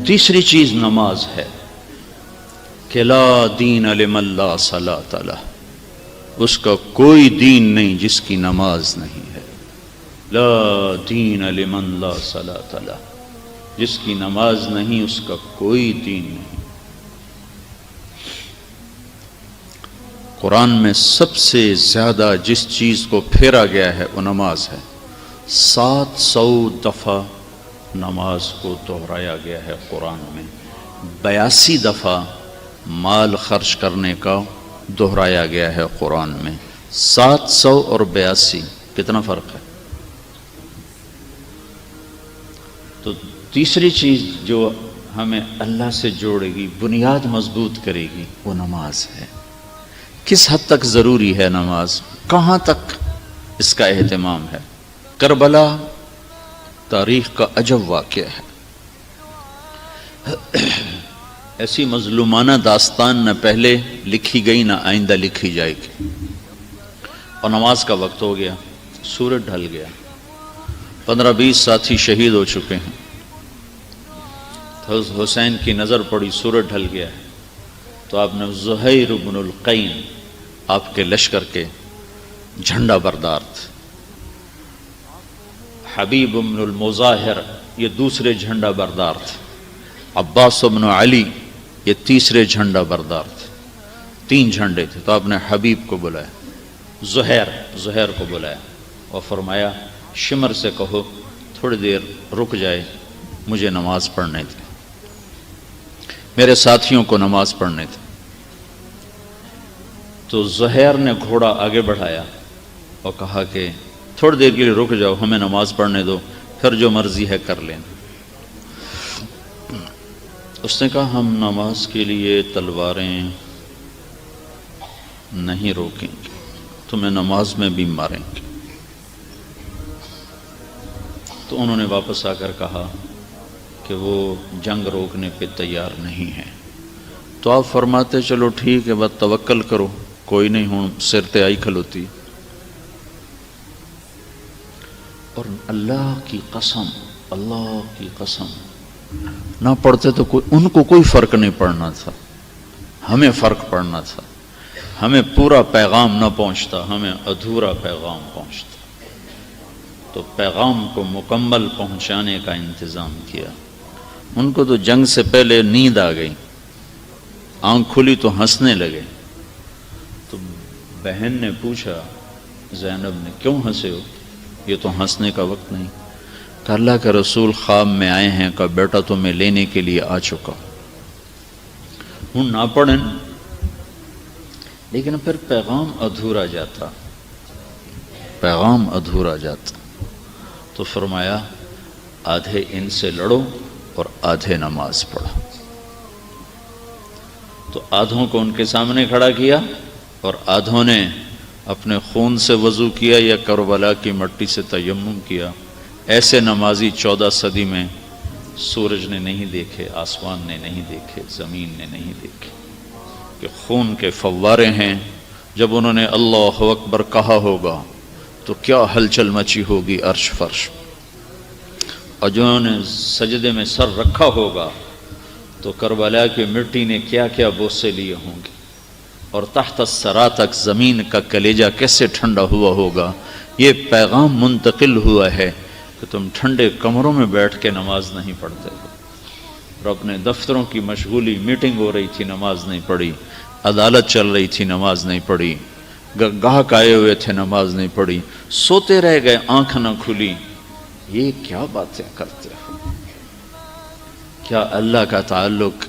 تیسری چیز نماز ہے کہ لا دین لمن لا صلاۃ لہ، اس کا کوئی دین نہیں جس کی نماز نہیں ہے۔ لا دین لمن لا صلاۃ لہ، جس کی نماز نہیں اس کا کوئی دین نہیں۔ قرآن میں سب سے زیادہ جس چیز کو پھیرا گیا ہے وہ نماز ہے۔ 700 دفعہ نماز کو دہرایا گیا ہے قرآن میں، 82 دفعہ مال خرچ کرنے کا دہرایا گیا ہے قرآن میں۔ 700 اور 82 کتنا فرق ہے؟ تو تیسری چیز جو ہمیں اللہ سے جوڑے گی، بنیاد مضبوط کرے گی، وہ نماز ہے۔ کس حد تک ضروری ہے نماز؟ کہاں تک اس کا اہتمام ہے؟ کربلا تاریخ کا عجب واقعہ ہے۔ ایسی مظلومانہ داستان نہ پہلے لکھی گئی نہ آئندہ لکھی جائے گی۔ اور نماز کا وقت ہو گیا، سورج ڈھل گیا، 15-20 ساتھی شہید ہو چکے ہیں۔ حسین کی نظر پڑی، سورج ڈھل گیا ہے، تو آپ نے زہیر بن القین آپ کے لشکر کے جھنڈا بردار تھے، حبیب بن المظاہر یہ دوسرے جھنڈا بردار تھے، عباس بن علی یہ تیسرے جھنڈا بردار تھے، 3 جھنڈے تھے۔ تو آپ نے حبیب کو بلایا، زہیر کو بلایا اور فرمایا شمر سے کہو تھوڑی دیر رک جائے، مجھے نماز پڑھنے دے، میرے ساتھیوں کو نماز پڑھنے دے۔ تو زہیر نے گھوڑا آگے بڑھایا اور کہا کہ تھوڑی دیر کے لیے رک جاؤ، ہمیں نماز پڑھنے دو، پھر جو مرضی ہے کر لینا۔ اس نے کہا ہم نماز کے لیے تلواریں نہیں روکیں گے، تمہیں نماز میں بھی ماریں گے۔ تو انہوں نے واپس آ کر کہا کہ وہ جنگ روکنے پہ تیار نہیں ہیں۔ تو آپ فرماتے چلو ٹھیک ہے، بس توکل کرو، کوئی نہیں، ہوں سر تے آئی کھلوتی۔ اور اللہ کی قسم نہ پڑھتے تو ان کو کوئی فرق نہیں پڑنا تھا، ہمیں فرق پڑنا تھا، ہمیں پورا پیغام نہ پہنچتا، ہمیں ادھورا پیغام پہنچتا۔ تو پیغام کو مکمل پہنچانے کا انتظام کیا۔ ان کو تو جنگ سے پہلے نیند آ گئی، آنکھ کھلی تو ہنسنے لگے۔ تو بہن نے پوچھا زینب نے کیوں ہنسے ہو؟ یہ تو ہنسنے کا وقت نہیں۔ کہ اللہ کے رسول خواب میں آئے ہیں کہ بیٹا تمہیں لینے کے لیے آ چکا ہوں، نہ پڑھیں لیکن پھر پیغام ادھورا جاتا۔ تو فرمایا آدھے ان سے لڑو اور آدھے نماز پڑھو۔ تو آدھوں کو ان کے سامنے کھڑا کیا اور آدھوں نے اپنے خون سے وضو کیا یا کربلا کی مٹی سے تیمم کیا۔ ایسے نمازی 14 صدی میں سورج نے نہیں دیکھے، آسمان نے نہیں دیکھے، زمین نے نہیں دیکھے، کہ خون کے فوارے ہیں۔ جب انہوں نے اللہ اکبر کہا ہوگا تو کیا ہلچل مچی ہوگی عرش فرش، اور جنہوں نے سجدے میں سر رکھا ہوگا تو کربلا کی مٹی نے کیا کیا بوسے لیے ہوں گے، اور تحت الثری تک زمین کا کلیجہ کیسے ٹھنڈا ہوا ہوگا۔ یہ پیغام منتقل ہوا ہے کہ تم ٹھنڈے کمروں میں بیٹھ کے نماز نہیں پڑھتے ہو، اور اپنے دفتروں کی مشغولی، میٹنگ ہو رہی تھی نماز نہیں پڑھی، عدالت چل رہی تھی نماز نہیں پڑھی، گاہک آئے ہوئے تھے نماز نہیں پڑھی، سوتے رہ گئے آنکھ نہ کھلی۔ یہ کیا باتیں کرتے ہو؟ کیا اللہ کا تعلق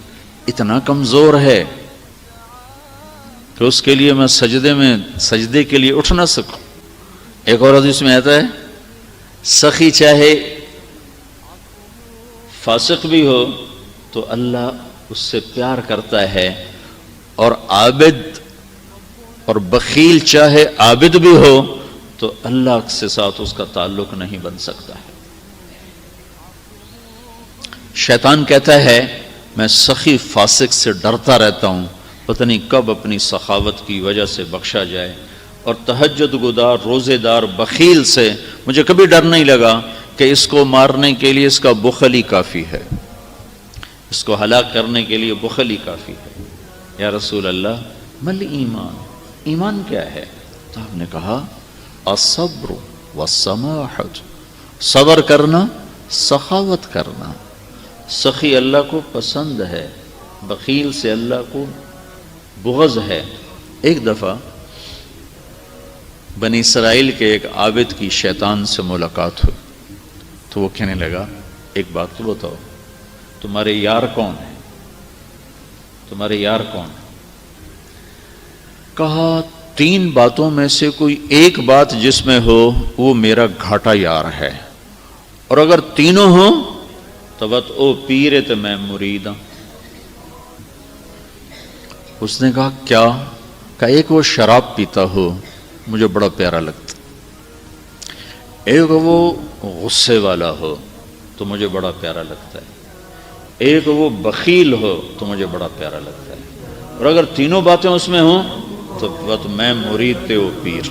اتنا کمزور ہے کہ اس کے لیے میں سجدے کے لیے اٹھ نہ سکوں؟ ایک اور حدیث میں آتا ہے سخی چاہے فاسق بھی ہو تو اللہ اس سے پیار کرتا ہے، اور عابد اور بخیل چاہے عابد بھی ہو تو اللہ سے ساتھ اس کا تعلق نہیں بن سکتا ہے۔ شیطان کہتا ہے میں سخی فاسق سے ڈرتا رہتا ہوں، پتہ نہیں کب اپنی سخاوت کی وجہ سے بخشا جائے، اور تہجد گزار روزے دار بخیل سے مجھے کبھی ڈر نہیں لگا کہ اس کو مارنے کے لیے اس کا بخل ہی کافی ہے۔ اس کو ہلاک کرنے کے لیے بخل ہی کافی ہے۔ یا رسول اللہ مل ایمان، ایمان کیا ہے؟ تو آپ نے کہا الصبر والسماحت، صبر کرنا، سخاوت کرنا۔ سخی اللہ کو پسند ہے، بخیل سے اللہ کو بغض ہے۔ ایک دفعہ بنی اسرائیل کے ایک عابد کی شیطان سے ملاقات ہوئی تو وہ کہنے لگا ایک بات تو بتاؤ، تمہارے یار کون ہیں؟ تمہارے یار کون ہیں؟ کہا 3 باتوں میں سے کوئی ایک بات جس میں ہو وہ میرا گھاٹا یار ہے، اور اگر تینوں ہوں تو بت او پیرے تو میں مرید ہوں۔ اس نے کہا کیا؟ کہا ایک وہ شراب پیتا ہو، مجھے بڑا پیارا لگتا، ایک وہ غصے والا ہو تو مجھے بڑا پیارا لگتا ہے، ایک وہ بخیل ہو تو مجھے بڑا پیارا لگتا ہے، اور اگر تینوں باتیں اس میں ہوں تو میں مرید تے وہ پیر۔